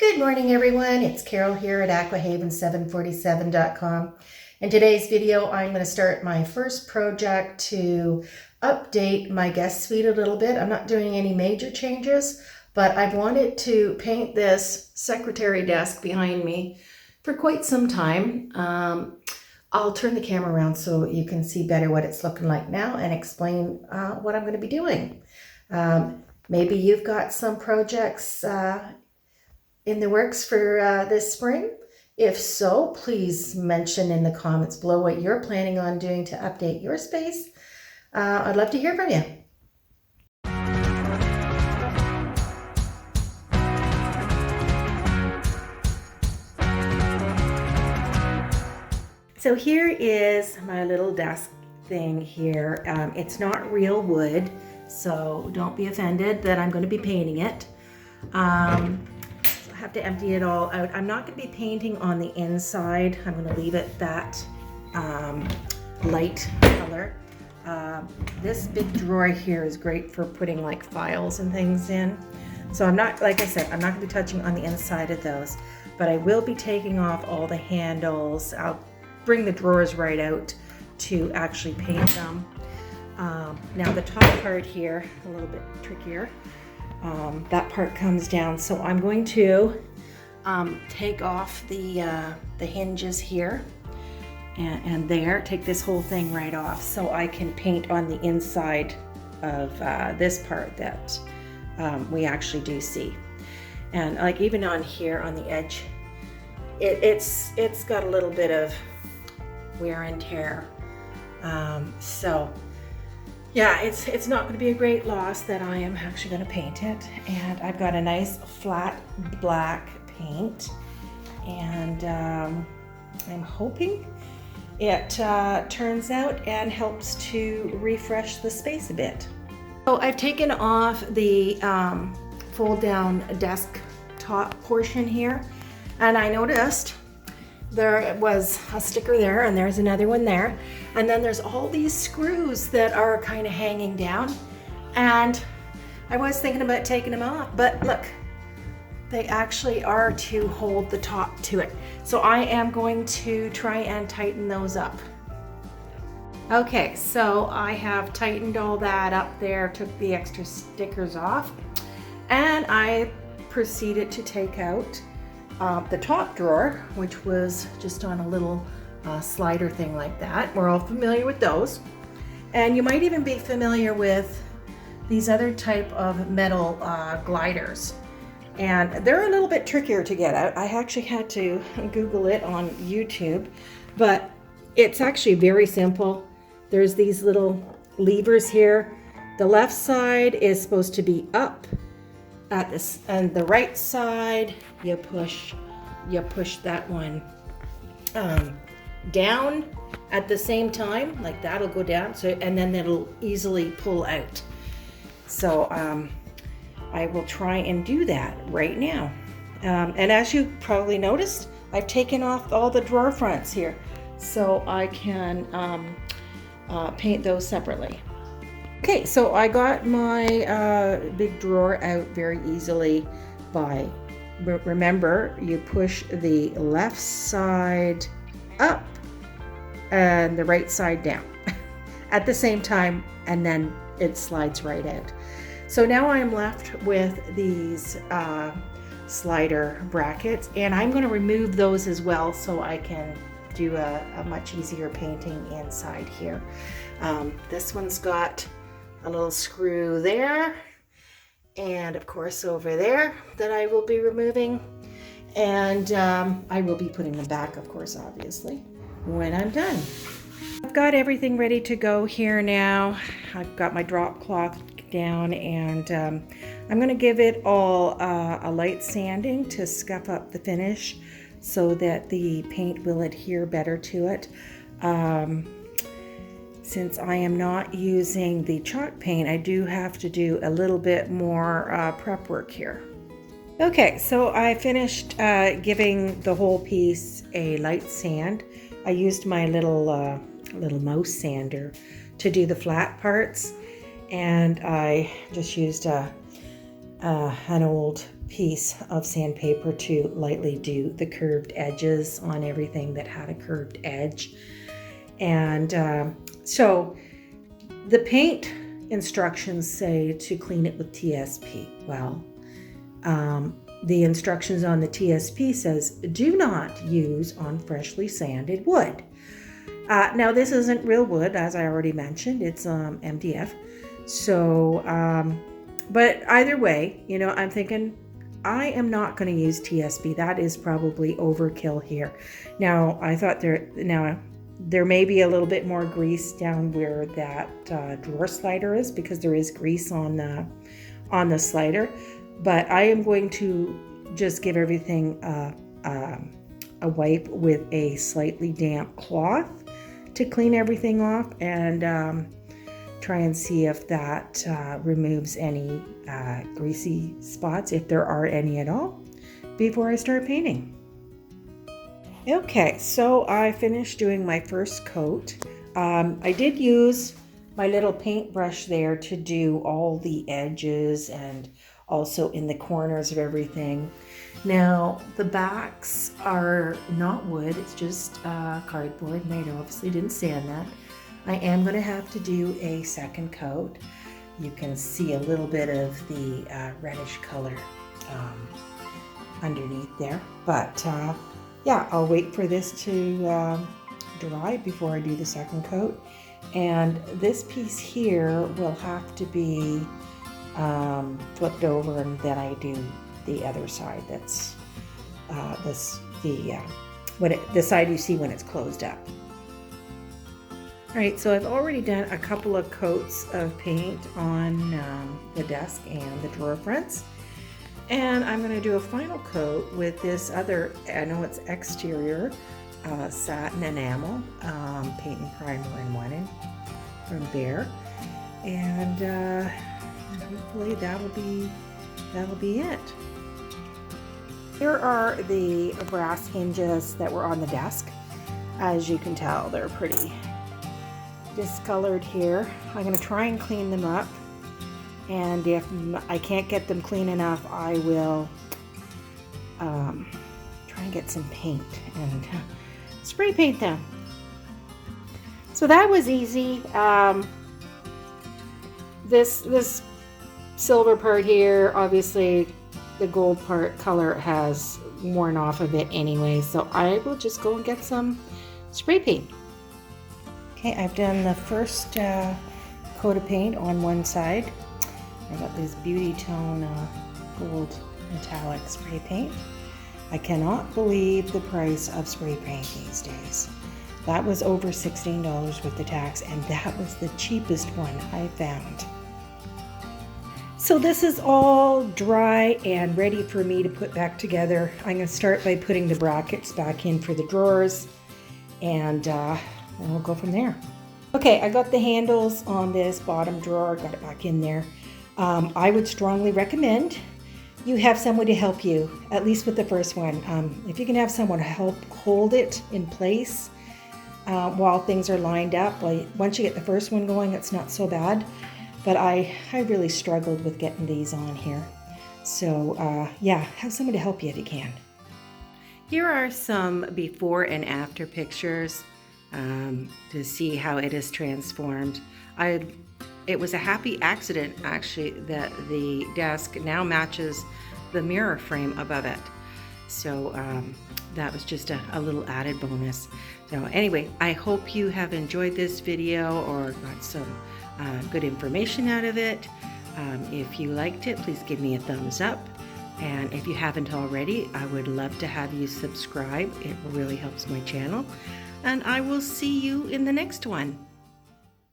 Good morning, everyone. It's Carol here at aquahaven747.com. In today's video, I'm going to start my first project to update my guest suite a little bit. I'm not doing any major changes, but I've wanted to paint this secretary desk behind me for quite some time. I'll turn the camera around so you can see better what it's looking like now and explain what I'm going to be doing. Maybe you've got some projects in the works for this spring. If so, please mention in the comments below what you're planning on doing to update your space. I'd love to hear from you. So here is my little desk thing here. It's not real wood, so don't be offended that I'm going to be painting it. Have to empty it all out. I'm not going to be painting on the inside. I'm going to leave it that light color. This big drawer here is great for putting like files and things in. So I'm not, like I said, I'm not going to be touching on the inside of those, but I will be taking off all the handles. I'll bring the drawers right out to actually paint them. Now the top part here, a little bit trickier. That part comes down, so I'm going to take off the hinges here and there, take this whole thing right off so I can paint on the inside of this part that we actually do see. And like even on here on the edge, it's got a little bit of wear and tear. So yeah, it's not going to be a great loss that I am actually going to paint it. And I've got a nice flat black paint, and I'm hoping it turns out and helps to refresh the space a bit. So I've taken off the fold down desktop portion here, and I noticed there was a sticker there and there's another one there, and then there's all these screws that are kind of hanging down, and I was thinking about taking them off, but look, they actually are to hold the top to it. So I am going to try and tighten those up. Okay, so I have tightened all that up there, took the extra stickers off, and I proceeded to take out the top drawer, which was just on a little slider thing like that. We're all familiar with those. And you might even be familiar with these other type of metal gliders. And they're a little bit trickier to get out. I actually had to Google it on YouTube, but it's actually very simple. There's these little levers here. The left side is supposed to be up at this, and the right side you push that one down at the same time, like that'll go down, so, and then it'll easily pull out. So I will try and do that right now. And as you probably noticed, I've taken off all the drawer fronts here so I can paint those separately. Okay, so I got my big drawer out very easily by, remember, you push the left side up and the right side down at the same time, and then it slides right out. So now I'm left with these slider brackets, and I'm going to remove those as well so I can do a much easier painting inside here. This one's got a little screw there, and of course over there that I will be removing, and I will be putting them back, of course, obviously, when I'm done. I've got everything ready to go here now. I've got my drop cloth down, and I'm going to give it all a light sanding to scuff up the finish so that the paint will adhere better to it. Since I am not using the chalk paint, I do have to do a little bit more prep work here. Okay, so I finished giving the whole piece a light sand. I used my little mouse sander to do the flat parts, and I just used an old piece of sandpaper to lightly do the curved edges on everything that had a curved edge. And so the paint instructions say to clean it with TSP. Well, the instructions on the TSP says do not use on freshly sanded wood. Now this isn't real wood, as I already mentioned. It's MDF. So, but either way, you know, I'm thinking I am not going to use TSP. That is probably overkill here. Now I thought there may be a little bit more grease down where that drawer slider is, because there is grease on the slider. But I am going to just give everything a wipe with a slightly damp cloth to clean everything off, and try and see if that removes any greasy spots, if there are any at all, before I start painting. Okay, so I finished doing my first coat. I did use my little paintbrush there to do all the edges and also in the corners of everything. Now the backs are not wood, it's just cardboard, and I obviously didn't sand that. I am going to have to do a second coat. You can see a little bit of the reddish color underneath there, but yeah, I'll wait for this to dry before I do the second coat. And this piece here will have to be flipped over, and then I do the other side. That's the side you see when it's closed up. All right, so I've already done a couple of coats of paint on the desk and the drawer fronts, and I'm going to do a final coat with this other, I know it's exterior satin enamel paint and primer in one from Behr, and hopefully that'll be it. Here are the brass hinges that were on the desk. As you can tell, they're pretty discolored here. I'm going to try and clean them up, and if I can't get them clean enough, I will try and get some paint and spray paint them. So that was easy. This silver part here, obviously the gold part color has worn off of it anyway, so I will just go and get some spray paint. Okay, I've done the first coat of paint on one side. I got this Beauty Tone gold metallic spray paint. I cannot believe the price of spray paint these days. That was over $16 with the tax, and that was the cheapest one I found. So this is all dry and ready for me to put back together. I'm going to start by putting the brackets back in for the drawers, and we'll go from there. Okay, I got the handles on this bottom drawer, got it back in there. I would strongly recommend you have someone to help you, at least with the first one. If you can have someone help hold it in place while things are lined up, well, once you get the first one going, it's not so bad. But I really struggled with getting these on here. So yeah, have someone to help you if you can. Here are some before and after pictures to see how it is transformed. It was a happy accident, actually, that the desk now matches the mirror frame above it. So that was just a little added bonus. So anyway, I hope you have enjoyed this video or got some good information out of it. If you liked it, please give me a thumbs up. And if you haven't already, I would love to have you subscribe. It really helps my channel. And I will see you in the next one.